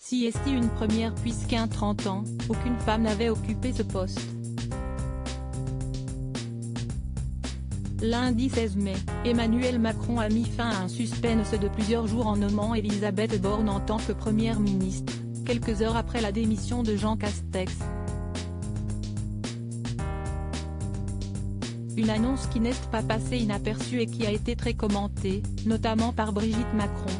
CST une première puisqu'à 30 ans, aucune femme n'avait occupé ce poste. Lundi 16 mai, Emmanuel Macron a mis fin à un suspense de plusieurs jours en nommant Elisabeth Borne en tant que première ministre, quelques heures après la démission de Jean Castex. Une annonce qui n'est pas passée inaperçue et qui a été très commentée, notamment par Brigitte Macron.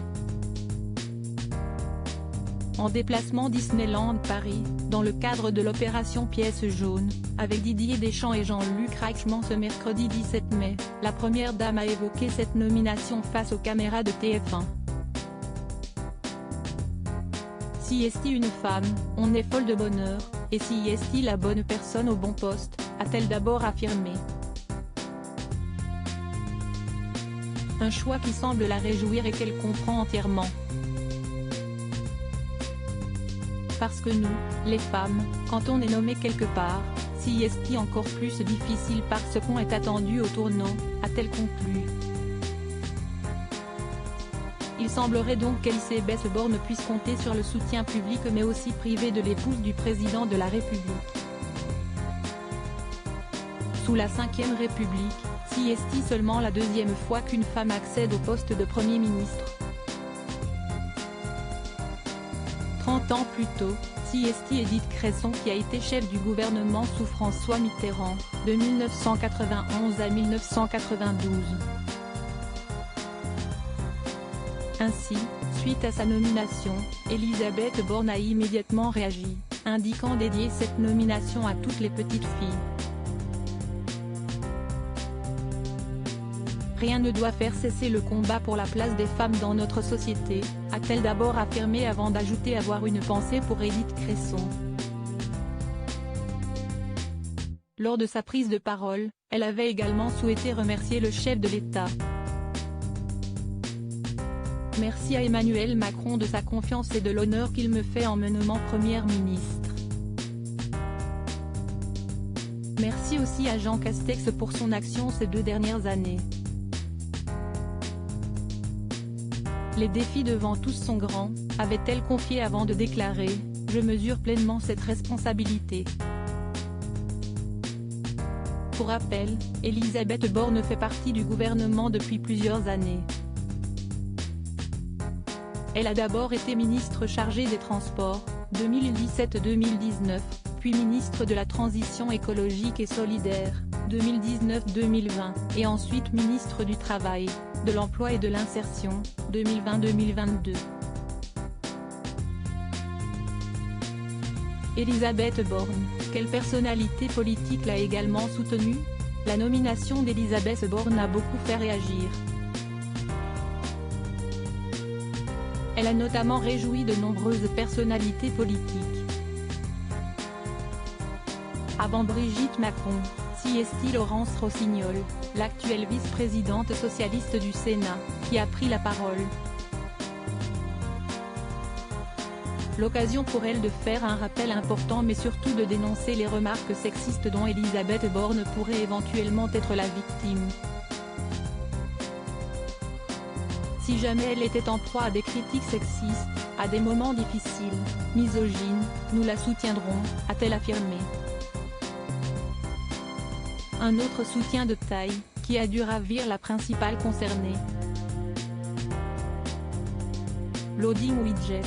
En déplacement Disneyland Paris, dans le cadre de l'opération Pièce jaune, avec Didier Deschamps et Jean-Luc Reichmann ce mercredi 17 mai, la première dame a évoqué cette nomination face aux caméras de TF1. Si est-il une femme, on est folle de bonheur, et si est-il la bonne personne au bon poste, a-t-elle d'abord affirmé. Un choix qui semble la réjouir et qu'elle comprend entièrement. Parce que nous, les femmes, quand on est nommé quelque part, si est encore plus difficile parce qu'on est attendu au tournant, a-t-elle conclu. Il semblerait donc qu'Elisabeth Borne puisse compter sur le soutien public mais aussi privé de l'épouse du président de la République. Sous la Ve République, si est seulement la deuxième fois qu'une femme accède au poste de Premier ministre. 30 ans plus tôt, si est Édith Cresson qui a été chef du gouvernement sous François Mitterrand, de 1991 à 1992. Ainsi, suite à sa nomination, Elisabeth Borne a immédiatement réagi, indiquant dédier cette nomination à toutes les petites filles. Rien ne doit faire cesser le combat pour la place des femmes dans notre société, a-t-elle d'abord affirmé avant d'ajouter avoir une pensée pour Édith Cresson. Lors de sa prise de parole, elle avait également souhaité remercier le chef de l'État. Merci à Emmanuel Macron de sa confiance et de l'honneur qu'il me fait en me nommant Première ministre. Merci aussi à Jean Castex pour son action ces 2 dernières années. Les défis devant tous sont grands, avait-elle confié avant de déclarer « Je mesure pleinement cette responsabilité ». Pour rappel, Elisabeth Borne fait partie du gouvernement depuis plusieurs années. Elle a d'abord été ministre chargée des Transports, 2017-2019, puis ministre de la Transition écologique et solidaire, 2019-2020, et ensuite ministre du Travail, de l'Emploi et de l'Insertion, 2020-2022. Elisabeth Borne, quelle personnalité politique l'a également soutenue? La nomination d'Elisabeth Borne a beaucoup fait réagir. Elle a notamment réjoui de nombreuses personnalités politiques. Avant Brigitte Macron, si est Laurence Rossignol, l'actuelle vice-présidente socialiste du Sénat, qui a pris la parole. L'occasion pour elle de faire un rappel important mais surtout de dénoncer les remarques sexistes dont Elisabeth Borne pourrait éventuellement être la victime. Si jamais elle était en proie à des critiques sexistes, à des moments difficiles, misogynes, nous la soutiendrons, a-t-elle affirmé. Un autre soutien de taille, qui a dû ravir la principale concernée. Loading Widget.